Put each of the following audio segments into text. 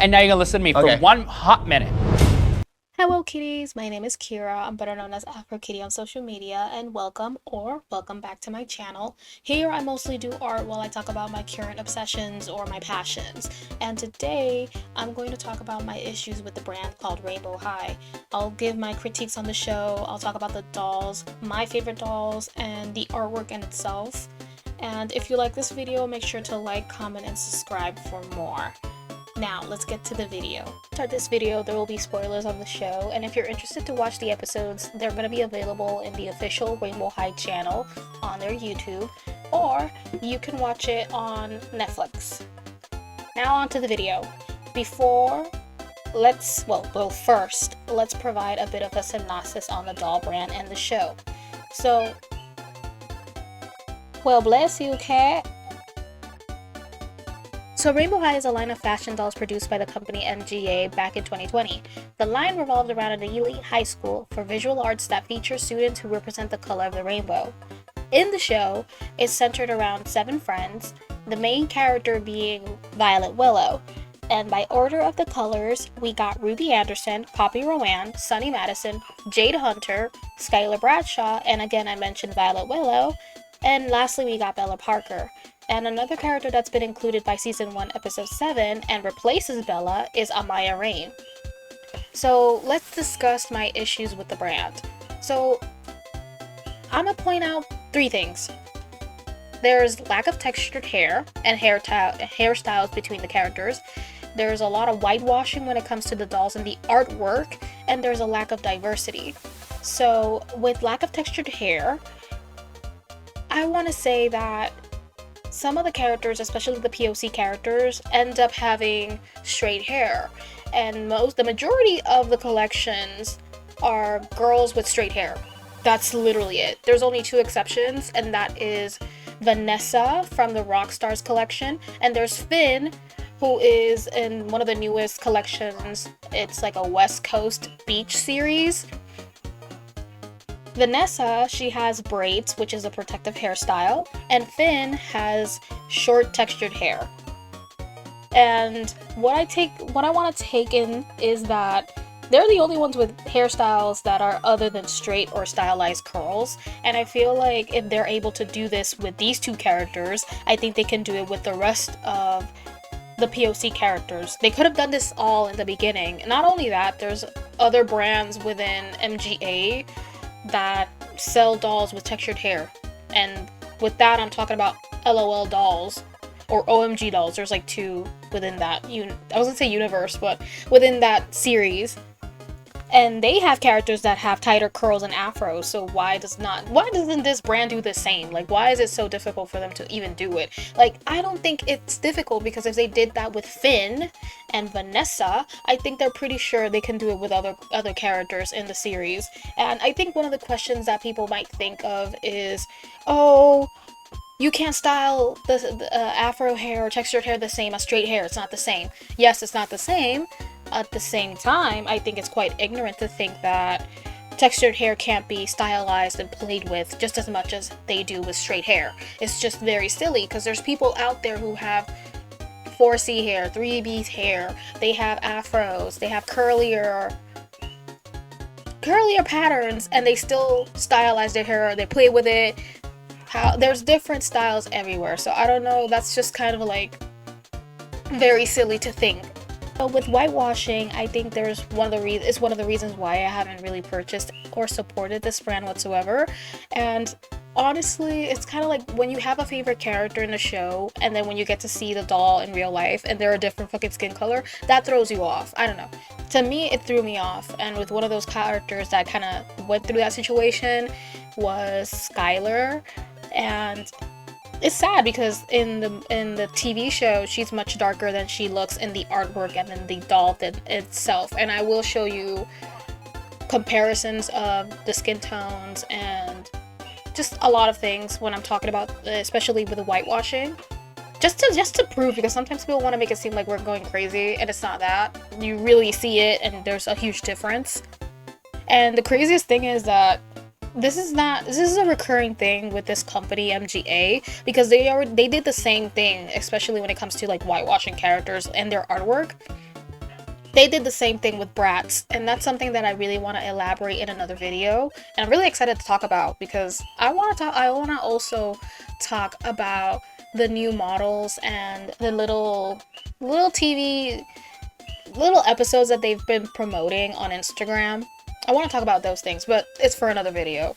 And now you're gonna listen to me for Okay. 1 hot minute. Hewwo Kitties, my name is Kira. I'm better known as Afro Kitty on social media, and welcome back to my channel. Here I mostly do art while I talk about my current obsessions or my passions. And today I'm going to talk about my issues with the brand called Rainbow High. I'll give my critiques on the show, I'll talk about the dolls, my favorite dolls, and the artwork in itself. And if you like this video, make sure to like, comment, and subscribe for more. Now, let's get to the video. To start this video, there will be spoilers on the show, and if you're interested to watch the episodes, they're going to be available in the official Rainbow High channel on their YouTube, or you can watch it on Netflix. Now on to the video. First, let's provide a bit of a synopsis on the doll brand and the show. So, well, bless you, cat. So Rainbow High is a line of fashion dolls produced by the company MGA back in 2020. The line revolved around an elite high school for visual arts that features students who represent the color of the rainbow. In the show, it's centered around 7 friends, the main character being Violet Willow. And by order of the colors, we got Ruby Anderson, Poppy Rowan, Sunny Madison, Jade Hunter, Skylar Bradshaw, and again I mentioned Violet Willow, and lastly we got Bella Parker. And another character that's been included by Season 1, Episode 7 and replaces Bella is Amaya Rain. So let's discuss my issues with the brand. So I'm gonna point out 3 things. There's lack of textured hair and hairstyles between the characters. There's a lot of whitewashing when it comes to the dolls and the artwork, and there's a lack of diversity. So with lack of textured hair, I want to say that some of the characters, especially the POC characters, end up having straight hair, and the majority of the collections are girls with straight hair. That's literally it. There's only 2 exceptions, and that is Vanessa from the Rockstars collection, and there's Finn, who is in one of the newest collections. It's like a West Coast beach series. Vanessa, she has braids, which is a protective hairstyle, and Finn has short textured hair. And what I want to take in is that they're the only ones with hairstyles that are other than straight or stylized curls, and I feel like if they're able to do this with these 2 characters, I think they can do it with the rest of the POC characters. They could have done this all in the beginning. Not only that, there's other brands within MGA that sell dolls with textured hair, and with that I'm talking about LOL dolls or OMG dolls. There's like 2 within that I was gonna say universe, but within that series, and they have characters that have tighter curls and afros. So why doesn't this brand do the same? Like, why is it so difficult for them to even do it? Like, I don't think it's difficult, because if they did that with Finn and Vanessa, I think they're pretty sure they can do it with other characters in the series. And I think one of the questions that people might think of is, oh, you can't style the afro hair or textured hair the same as straight hair. It's not the same. Yes, it's not the same. At the same time, I think it's quite ignorant to think that textured hair can't be stylized and played with just as much as they do with straight hair. It's just very silly, because there's people out there who have 4C hair, 3B hair, they have afros, they have curlier patterns, and they still stylize their hair, they play with it. There's different styles everywhere, so I don't know, that's just kind of like very silly to think. But with whitewashing, I think it's one of the reasons why I haven't really purchased or supported this brand whatsoever. And honestly, it's kind of like when you have a favorite character in the show, and then when you get to see the doll in real life and they're a different fucking skin color, that throws you off. I don't know. To me, it threw me off. And with one of those characters that kind of went through that situation was Skylar. And it's sad, because in the TV show, she's much darker than she looks in the artwork and in the doll itself. And I will show you comparisons of the skin tones and just a lot of things when I'm talking about, especially with the whitewashing. Just to prove, because sometimes people want to make it seem like we're going crazy, and it's not that. You really see it, and there's a huge difference. And the craziest thing is that this is a recurring thing with this company MGA, because they did the same thing, especially when it comes to like whitewashing characters and their artwork. they did the same thing with Bratz, and that's something that I really want to elaborate in another video, and I'm really excited to talk about, because I want to also talk about the new models and the little TV little episodes that they've been promoting on Instagram. I want to talk about those things, but it's for another video.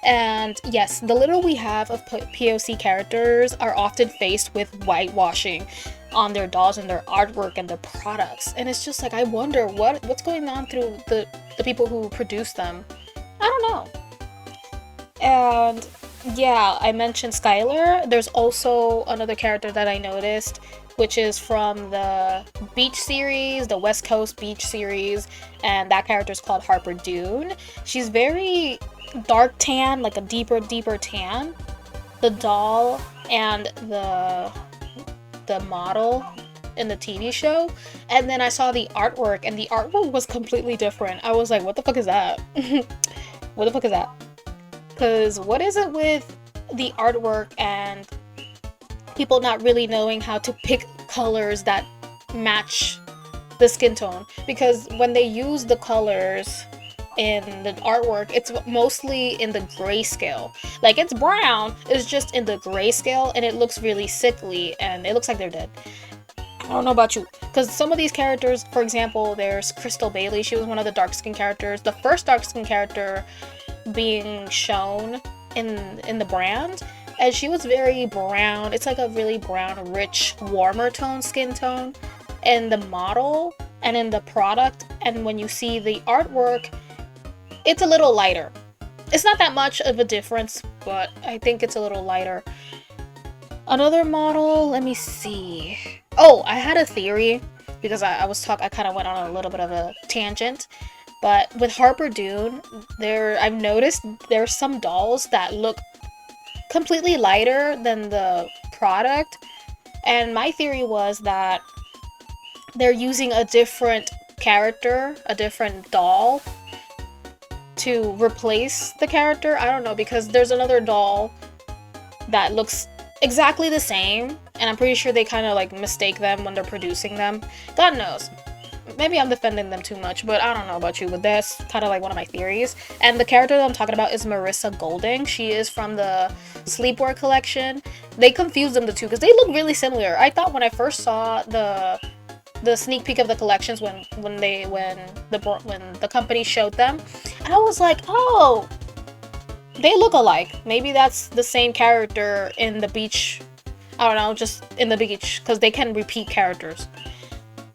And yes, the little we have of POC characters are often faced with whitewashing on their dolls and their artwork and their products. And it's just like, I wonder what's going on through the people who produce them. I don't know. And yeah, I mentioned Skylar. There's also another character that I noticed, which is from the Beach series, the West Coast Beach series, and that character is called Harper Dune. She's very dark tan, like a deeper tan. The doll and the model in the TV show, and then I saw the artwork, and the artwork was completely different. I was like, what the fuck is that? What the fuck is that? Because what is it with the artwork and people not really knowing how to pick colors that match the skin tone? Because when they use the colors in the artwork, it's mostly in the grayscale. Like, it's brown, it's just in the grayscale, and it looks really sickly, and it looks like they're dead. I don't know about you, because some of these characters, for example, there's Crystal Bailey. She was one of the dark skin characters, the first dark skin character being shown in the brand, and she was very brown. It's like a really brown, rich, warmer tone skin tone in the model and in the product, and when you see the artwork, it's a little lighter. It's not that much of a difference, but I think it's a little lighter. Another model, let me see. Oh, I had a theory, because I kind of went on a little bit of a tangent. But with Harper Dune, I've noticed there's some dolls that look completely lighter than the product. And my theory was that they're using a different character, a different doll, to replace the character. I don't know, because there's another doll that looks exactly the same, and I'm pretty sure they kind of like mistake them when they're producing them. God knows. Maybe I'm defending them too much, but I don't know about you, but that's kind of like one of my theories. And the character that I'm talking about is Marissa Golding. She is from the Sleepwear collection. They confused them the two because they look really similar. I thought when I first saw the sneak peek of the collections when the company showed them, and I was like, oh, they look alike. Maybe that's the same character in the beach. I don't know, just in the beach, because they can repeat characters.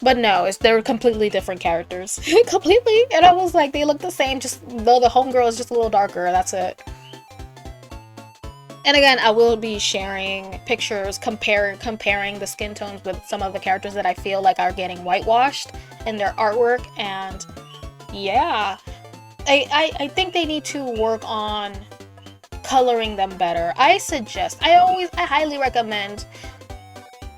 But no, they're completely different characters. Completely. And I was like, they look the same, just though the homegirl is just a little darker, that's it. And again, I will be sharing pictures comparing the skin tones with some of the characters that I feel like are getting whitewashed in their artwork. And yeah, I think they need to work on coloring them better. I highly recommend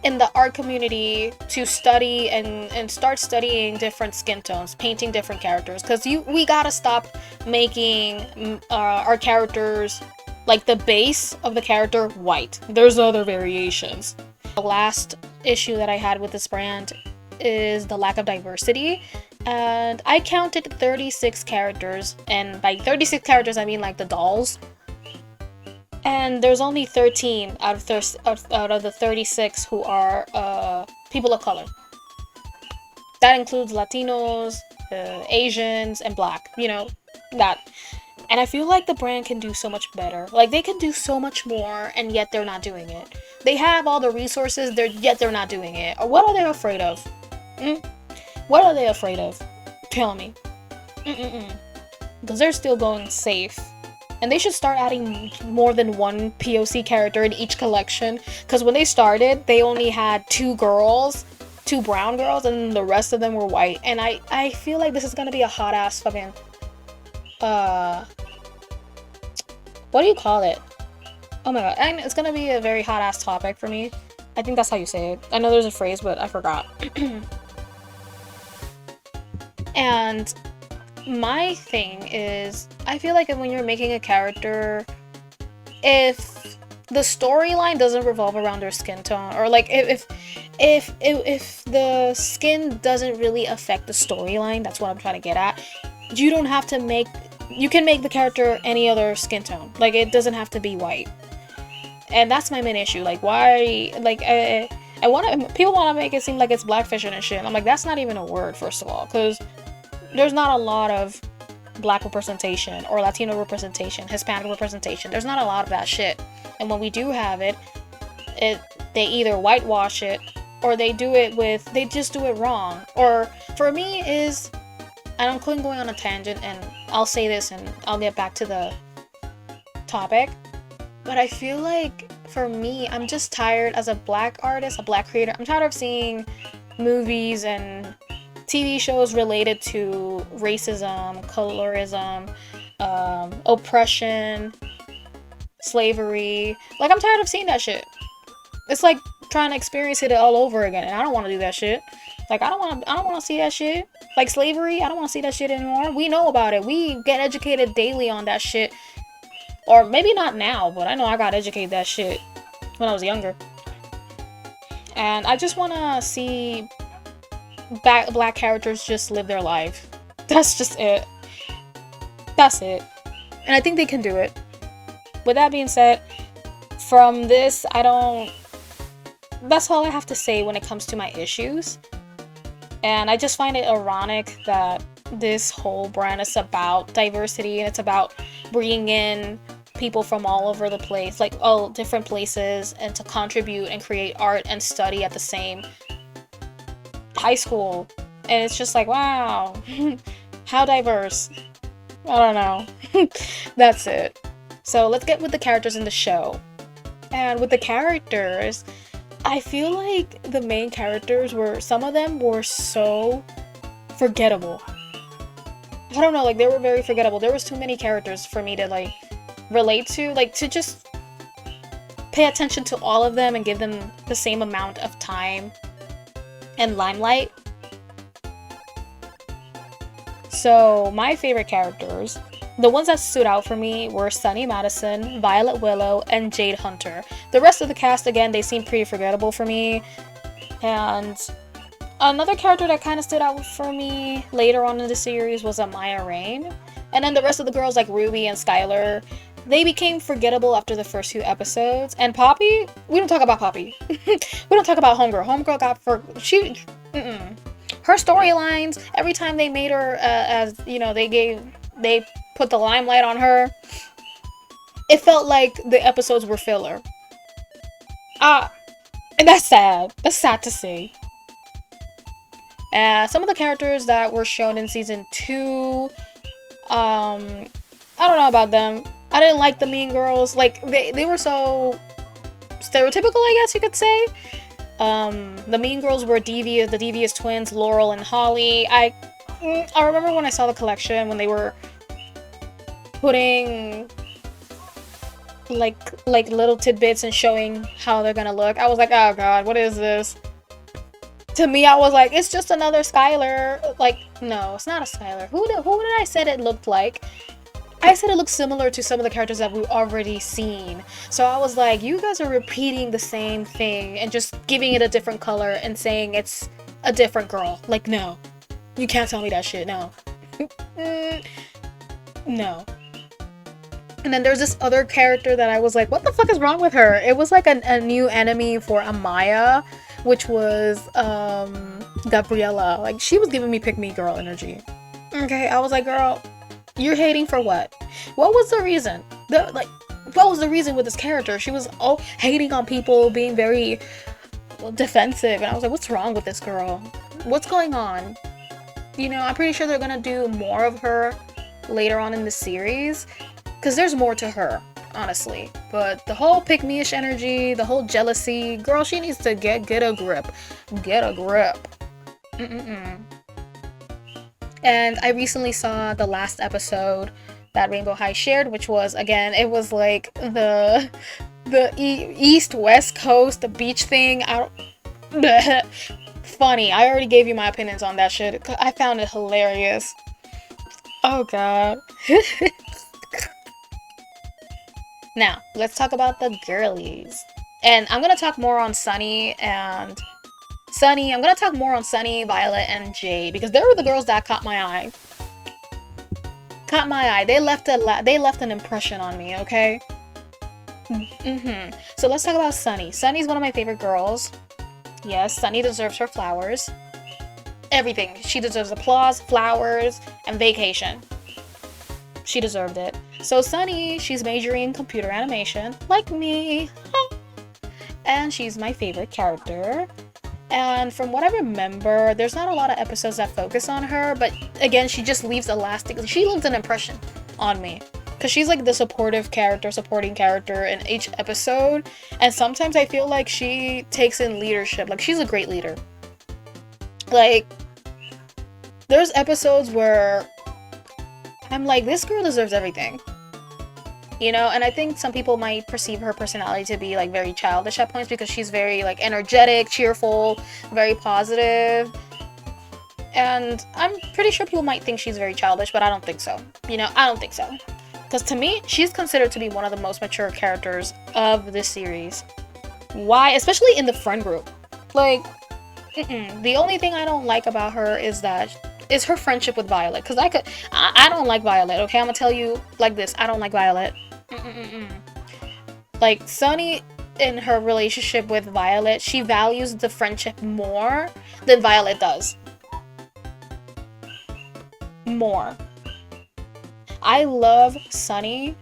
in the art community to study and start studying different skin tones, painting different characters, because we gotta stop making our characters like the base of the character white. There's other variations. The last issue that I had with this brand is the lack of diversity, and I counted 36 characters, and by 36 characters I mean like the dolls. And there's only 13 out of the 36 who are people of color. That includes Latinos, Asians, and Black. You know, that. And I feel like the brand can do so much better. Like, they can do so much more, and yet they're not doing it. They have all the resources, yet they're not doing it. Or what are they afraid of? What are they afraid of? Tell me. Because they're still going safe. And they should start adding more than one POC character in each collection. Because when they started, they only had 2 brown girls, and the rest of them were white. And I feel like this is going to be a hot-ass fucking... what do you call it? Oh my god. And it's going to be a very hot-ass topic for me. I think that's how you say it. I know there's a phrase, but I forgot. And... my thing is, I feel like when you're making a character, if the storyline doesn't revolve around their skin tone, or like if if the skin doesn't really affect the storyline, that's what I'm trying to get at. You don't have to make, you can make the character any other skin tone. Like, it doesn't have to be white. And that's my main issue. Like, why, like, people want to make it seem like it's blackfishing and shit. I'm like, that's not even a word, first of all, because there's not a lot of black representation or Latino representation, Hispanic representation. There's not a lot of that shit. And when we do have it, they either whitewash it or they just do it wrong. Or for me is, and I'm going on a tangent, and I'll say this and I'll get back to the topic, but I feel like for me, I'm just tired as a black artist, a black creator. I'm tired of seeing movies and TV shows related to racism, colorism, oppression, slavery. Like, I'm tired of seeing that shit. It's like trying to experience it all over again, and I don't want to do that shit. Like, I don't want to see that shit. Like, slavery, I don't want to see that shit anymore. We know about it. We get educated daily on that shit. Or maybe not now, but I know I got educated that shit when I was younger. And I just want to see black characters just live their life. That's just it. That's it. And I think they can do it. With that being said, from this, that's all I have to say when it comes to my issues. And I just find it ironic that this whole brand is about diversity, and it's about bringing in people from all over the place, like all different places, and to contribute and create art and study at the same high school. And it's just like, wow, how diverse. I don't know. That's it. So let's get with the characters in the show. And with the characters, I feel like the main characters some of them were so forgettable. I don't know, like, they were very forgettable. There was too many characters for me to, like, relate to. Like, to just pay attention to all of them and give them the same amount of time and limelight. So, my favorite characters, the ones that stood out for me, were Sunny Madison, Violet Willow, and Jade Hunter. The rest of the cast, again, they seem pretty forgettable for me. And another character that kind of stood out for me later on in the series was Amaya Rain. And then the rest of the girls, like Ruby and Skylar, they became forgettable after the first few episodes. And Poppy, we don't talk about Poppy. We don't talk about Homegirl. Homegirl got her storylines, every time they made her, as, you know, they put the limelight on her, it felt like the episodes were filler. And that's sad. That's sad to see. Some of the characters that were shown in season 2, I don't know about them. I didn't like the Mean Girls. Like, they were so stereotypical, I guess you could say. The Mean Girls were the devious twins, Laurel and Holly. I remember when I saw the collection, when they were putting like little tidbits and showing how they're gonna look. I was like, oh god, what is this? To me, I was like, it's just another Skylar. Like, no, it's not a Skylar. Who did I said it looked like? I said it looked similar to some of the characters that we've already seen. So I was like, you guys are repeating the same thing and just giving it a different color and saying it's a different girl. Like, no. You can't tell me that shit, no. No. And then there's this other character that I was like, what the fuck is wrong with her? It was like a new enemy for Amaya, which was Gabriella. Like, she was giving me pick me girl energy. Okay, I was like, girl, you're hating for what? What was the reason? What was the reason with this character? She was hating on people, being very defensive, and I was like, what's wrong with this girl? What's going on? You know, I'm pretty sure they're gonna do more of her later on in the series, because there's more to her, honestly. But the whole pick-me-ish energy, the whole jealousy, girl, she needs to get a grip. Get a grip. And I recently saw the last episode that Rainbow High shared, which was, again, it was like the East-West Coast, the beach thing. Funny. I already gave you my opinions on that shit. I found it hilarious. Oh god. Now, let's talk about the girlies. And I'm gonna talk more on Sunny and Sunny, I'm gonna talk more on Sunny, Violet, and Jade because they were the girls that caught my eye. Caught my eye. They left an impression on me, okay? So let's talk about Sunny. Sunny's one of my favorite girls. Yes, Sunny deserves her flowers. Everything. She deserves applause, flowers, and vacation. She deserved it. So Sunny, she's majoring in computer animation, like me. And she's my favorite character. And from what I remember, there's not a lot of episodes that focus on her, but again, she just leaves she leaves an impression on me. Because she's like the supporting character in each episode. And sometimes I feel like she takes in leadership. Like, she's a great leader. Like, there's episodes where I'm like, this girl deserves everything. You know, and I think some people might perceive her personality to be like very childish at points because she's very like energetic, cheerful, very positive. And I'm pretty sure people might think she's very childish, but I don't think so. You know, I don't think so. Because to me, she's considered to be one of the most mature characters of this series. Why? Especially in the friend group. Like, the only thing I don't like about her is her friendship with Violet. Because I don't like Violet, okay? I'm gonna tell you like this. I don't like Violet. Like, Sunny, in her relationship with Violet, she values the friendship more than Violet does. More. I love Sunny,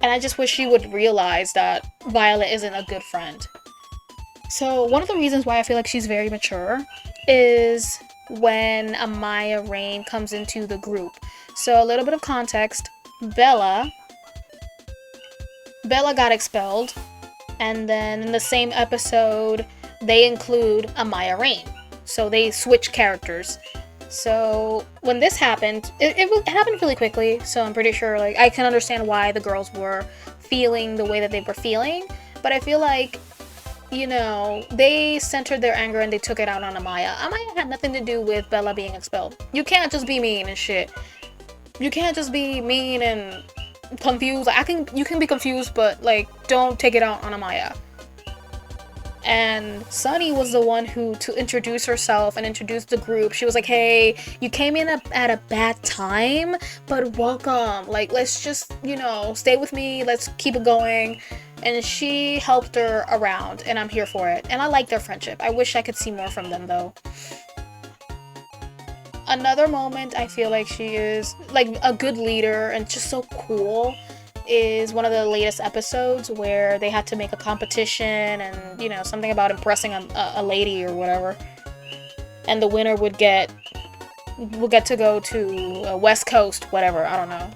and I just wish she would realize that Violet isn't a good friend. So one of the reasons why I feel like she's very mature is when Amaya Rain comes into the group. So a little bit of context, Bella got expelled, and then in the same episode, they include Amaya Rain. So they switch characters. So when this happened, it happened really quickly, so I'm pretty sure, like, I can understand why the girls were feeling the way that they were feeling, but I feel like, you know, they centered their anger and they took it out on Amaya. Amaya had nothing to do with Bella being expelled. You can't just be mean and shit. You can't just be mean and confused. Like, you can be confused, but, like, don't take it out on Amaya. And Sunny was the one to introduce herself and introduce the group. She was like, hey, you came in at a bad time, but welcome. Like, let's just, you know, stay with me. Let's keep it going. And she helped her around, and I'm here for it. And I like their friendship. I wish I could see more from them, though. Another moment I feel like she is, like, a good leader and just so cool is one of the latest episodes where they had to make a competition and, you know, something about impressing a lady or whatever. And the winner would get to go to West Coast, whatever, I don't know.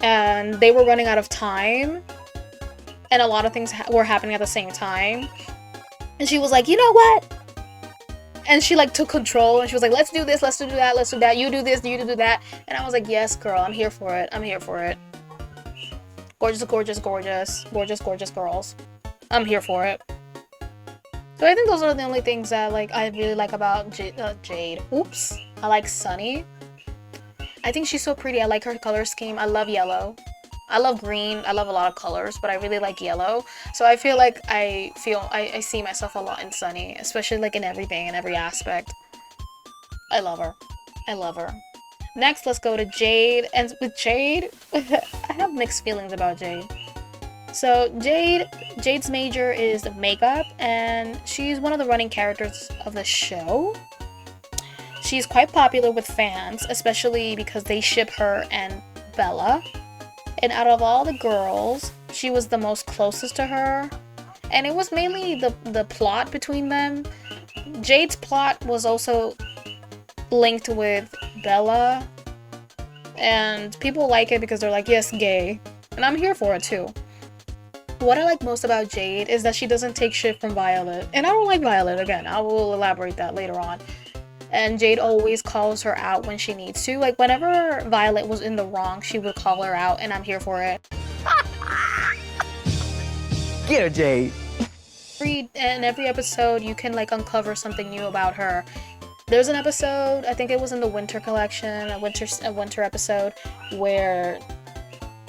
And they were running out of time. And a lot of things were happening at the same time. And she was like, you know what? And she, like, took control. And she was like, let's do this, let's do that, let's do that. You do this, you do that. And I was like, yes, girl, I'm here for it. I'm here for it. Gorgeous, gorgeous, gorgeous. Gorgeous, gorgeous girls. I'm here for it. So I think those are the only things that, like, I really like about Jade. Oops. I like Sunny. I think she's so pretty. I like her color scheme. I love yellow. I love green. I love a lot of colors, but I really like yellow. So I feel like I see myself a lot in Sunny, especially, like, in everything, in every aspect. I love her. I love her. Next, let's go to Jade. And with Jade, I have mixed feelings about Jade. So Jade's major is makeup, and she's one of the running characters of the show. She's quite popular with fans, especially because they ship her and Bella. And out of all the girls, she was the most closest to her. And it was mainly the plot between them. Jade's plot was also linked with Bella, and people like it because they're like, yes, gay, and I'm here for it too. What I like most about Jade is that she doesn't take shit from Violet, and I don't like Violet. Again, I will elaborate that later on. And Jade always calls her out when she needs to. Like, whenever Violet was in the wrong, she would call her out, and I'm here for it. Get her, Jade. In every episode, you can, like, uncover something new about her. There's an episode, I think it was in the winter collection, a winter episode, where,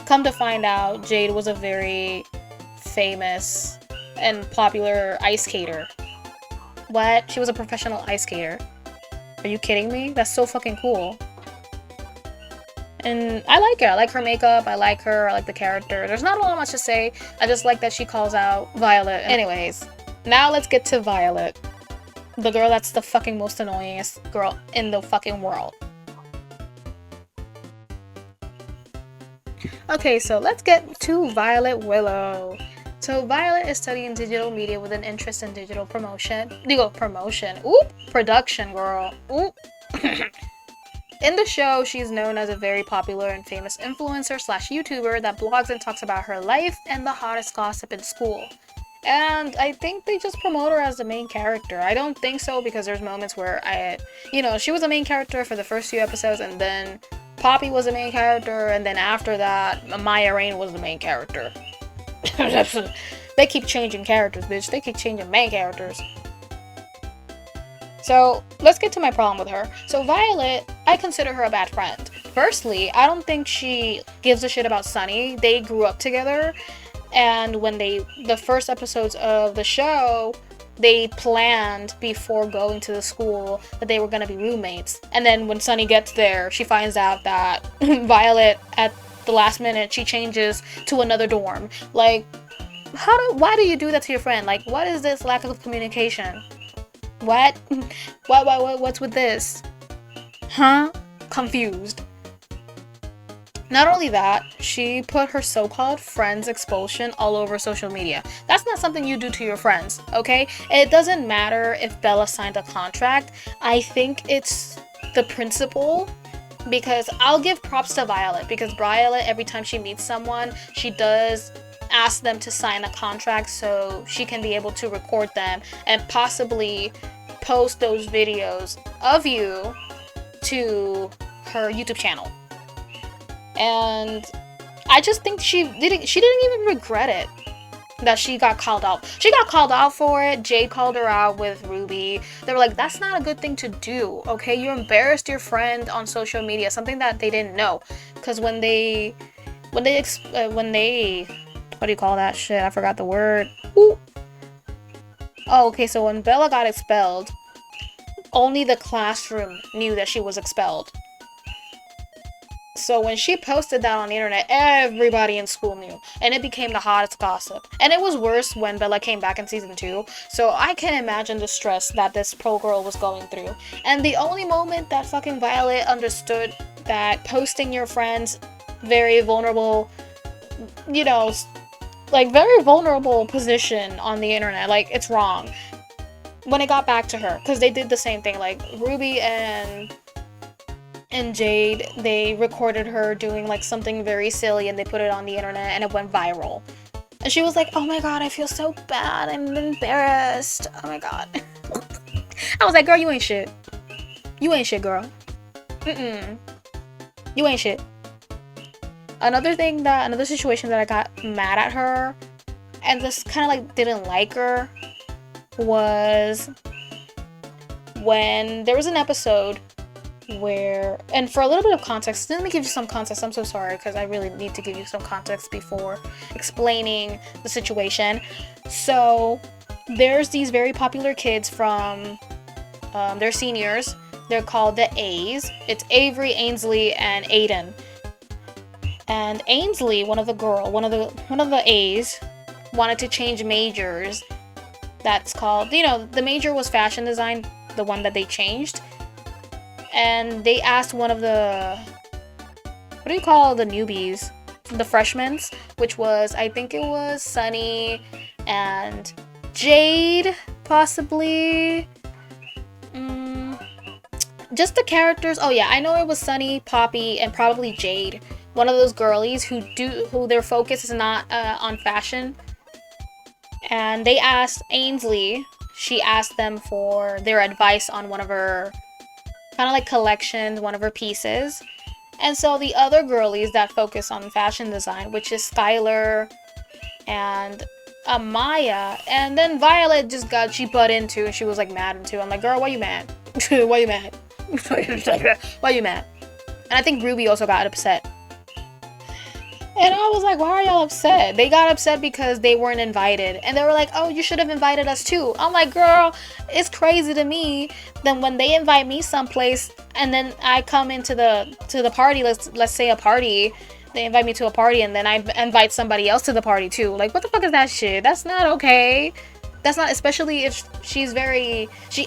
come to find out, Jade was a very famous and popular ice skater. What? She was a professional ice skater. Are you kidding me? That's so fucking cool. And I like her. I like her makeup. I like her. I like the character. There's not a lot much to say. I just like that she calls out Violet. Anyways, now let's get to Violet. The girl that's the fucking most annoyingest girl in the fucking world. Okay, so let's get to Violet Willow. So Violet is studying digital media with an interest in digital promotion. Oop! Production, girl. Oop! In the show, she's known as a very popular and famous influencer / YouTuber that blogs and talks about her life and the hottest gossip in school. And I think they just promote her as the main character. I don't think so, because there's moments where she was the main character for the first few episodes, and then Poppy was the main character, and then after that, Maya Rain was the main character. They keep changing characters, bitch. They keep changing main characters. So, let's get to my problem with her. So, Violet, I consider her a bad friend. Firstly, I don't think she gives a shit about Sunny. They grew up together, and when the first episodes of the show, they planned before going to the school that they were going to be roommates. And then when Sunny gets there, she finds out that Violet, at the last minute, she changes to another dorm. Like, why do you do that to your friend? Like, what is this lack of communication? What? What's with this? Huh? Confused. Not only that, she put her so-called friend's expulsion all over social media. That's not something you do to your friends, okay? It doesn't matter if Bella signed a contract. I think it's the principle, because I'll give props to Violet, because Violet, every time she meets someone, she does ask them to sign a contract so she can be able to record them and possibly post those videos of you to her YouTube channel. And I just think she didn't even regret it that she got called out. She got called out for it. Jade called her out with Ruby. They were like, that's not a good thing to do, okay? You embarrassed your friend on social media, something that they didn't know. Because when they what do you call that shit? I forgot the word. Ooh. Oh, okay, so when Bella got expelled, only the classroom knew that she was expelled. So when she posted that on the internet, everybody in school knew. And it became the hottest gossip. And it was worse when Bella came back in season 2. So I can imagine the stress that this pro girl was going through. And the only moment that fucking Violet understood that posting your friends very vulnerable, very vulnerable position on the internet, like, it's wrong. When it got back to her, because they did the same thing. Like, Ruby and Jade, they recorded her doing like something very silly and they put it on the internet and it went viral. And she was like, oh my god, I feel so bad, I'm embarrassed, oh my god. I was like, girl, you ain't shit. You ain't shit, girl. You ain't shit. Another situation that I got mad at her and just kind of like didn't like her was when there was an episode where, and for a little bit of context, let me give you some context. I'm so sorry, because I really need to give you some context before explaining the situation. So there's these very popular kids from they're seniors. They're called the A's. It's Avery, Ainsley, and Aiden. And Ainsley, one of the A's, wanted to change majors. That's called, the major was fashion design, the one that they changed. And they asked one of the, what do you call the newbies? The freshmen, which was, I think it was Sunny and Jade, possibly. Just the characters. Oh yeah, I know it was Sunny, Poppy, and probably Jade. One of those girlies who their focus is not on fashion. And they asked Ainsley, she asked them for their advice on one of her kind of like collections, one of her pieces. And so the other girlies that focus on fashion design, which is Skylar and Maya, and then Violet she butt into, and she was like mad into. I'm like, girl, why you mad? Why you mad? Why you mad? And I think Ruby also got upset. And I was like, why are y'all upset? They got upset because they weren't invited. And they were like, oh, you should have invited us too. I'm like, girl, it's crazy to me that when they invite me someplace and then I come into the party, let's say a party, they invite me to a party and then I invite somebody else to the party too. Like, what the fuck is that shit? That's not okay. That's not, especially if she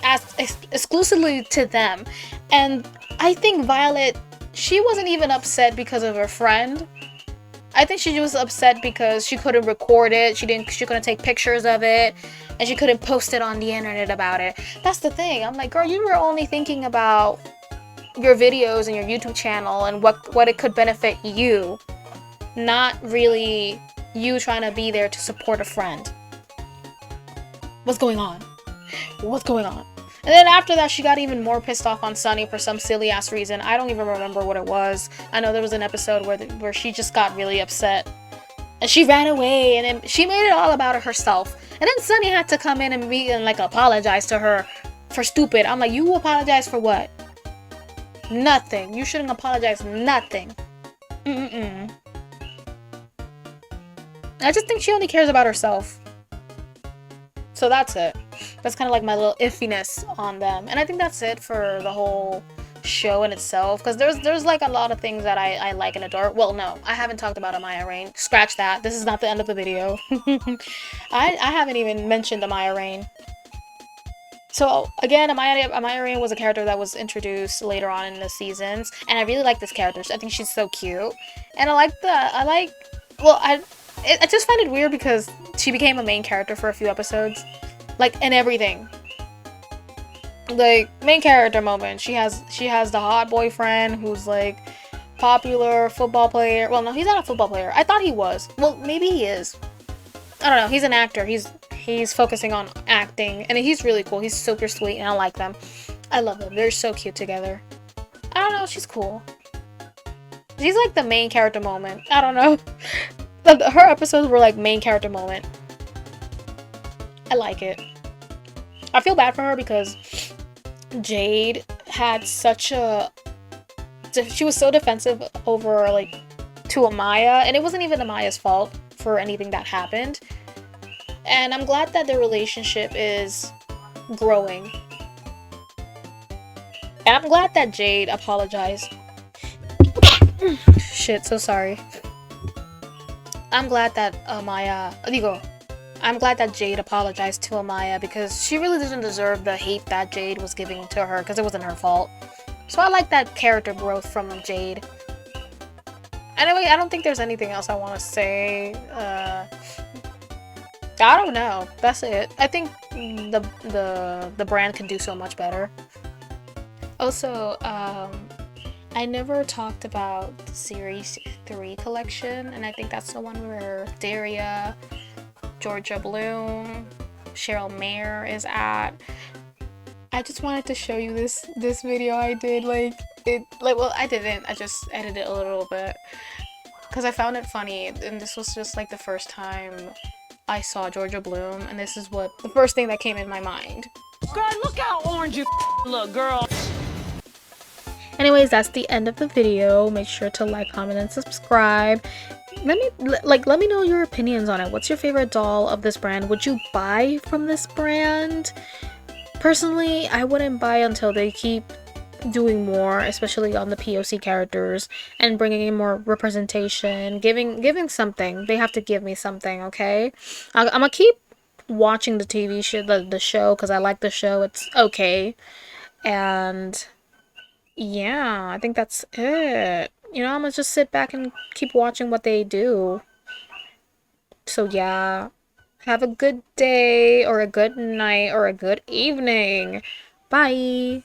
asks exclusively to them. And I think Violet, she wasn't even upset because of her friend. I think she was upset because she couldn't record it, she couldn't take pictures of it, and she couldn't post it on the internet about it. That's the thing. I'm like, girl, you were only thinking about your videos and your YouTube channel and what it could benefit you, not really you trying to be there to support a friend. What's going on? What's going on? And then after that, she got even more pissed off on Sunny for some silly ass reason. I don't even remember what it was. I know there was an episode where she just got really upset. And she ran away and then she made it all about herself. And then Sunny had to come in and like apologize to her for stupid. I'm like, you apologize for what? Nothing. You shouldn't apologize. Nothing. I just think she only cares about herself. So that's it. That's kind of like my little iffiness on them. And I think that's it for the whole show in itself. Because there's like a lot of things that I like and adore. Well, no, I haven't talked about Amaya Rain. Scratch that. This is not the end of the video. I haven't even mentioned Amaya Rain. So again, Amaya Rain was a character that was introduced later on in the seasons. And I really like this character. I think she's so cute. And I just find it weird because she became a main character for a few episodes. Like, in everything. Like, main character moment. She has the hot boyfriend who's, like, popular football player. Well, no, he's not a football player. I thought he was. Well, maybe he is. I don't know. He's an actor. He's focusing on acting. And he's really cool. He's super sweet, and I like them. I love them. They're so cute together. I don't know. She's cool. She's, like, the main character moment. I don't know. Her episodes were, like, main character moment. I like it. I feel bad for her because Jade had she was so defensive over, like, to Amaya, and it wasn't even Amaya's fault for anything that happened. And I'm glad that their relationship is growing. And I'm glad that Jade apologized. Shit, so sorry. I'm glad that I'm glad that Jade apologized to Amaya because she really didn't deserve the hate that Jade was giving to her because it wasn't her fault. So I like that character growth from Jade. Anyway, I don't think there's anything else I want to say. I don't know. That's it. I think the brand can do so much better. Also, I never talked about the Series 3 collection, and I think that's the one where Daria, Georgia Bloom, Cheryl Mayer is at. I just wanted to show you this video I did. Well, I didn't. I just edited it a little bit because I found it funny, and this was just like the first time I saw Georgia Bloom, and this is the first thing that came in my mind. Girl, look how orange you look, girl. Anyways, that's the end of the video. Make sure to like, comment, and subscribe. Let me know your opinions on it. What's your favorite doll of this brand? Would you buy from this brand? Personally, I wouldn't buy until they keep doing more, especially on the POC characters and bringing in more representation, giving something. They have to give me something, okay? I'm gonna keep watching the TV show, the show, because I like the show. It's okay. And yeah, I think that's it. You know, I'm gonna just sit back and keep watching what they do. So yeah, have a good day, or a good night, or a good evening. Bye!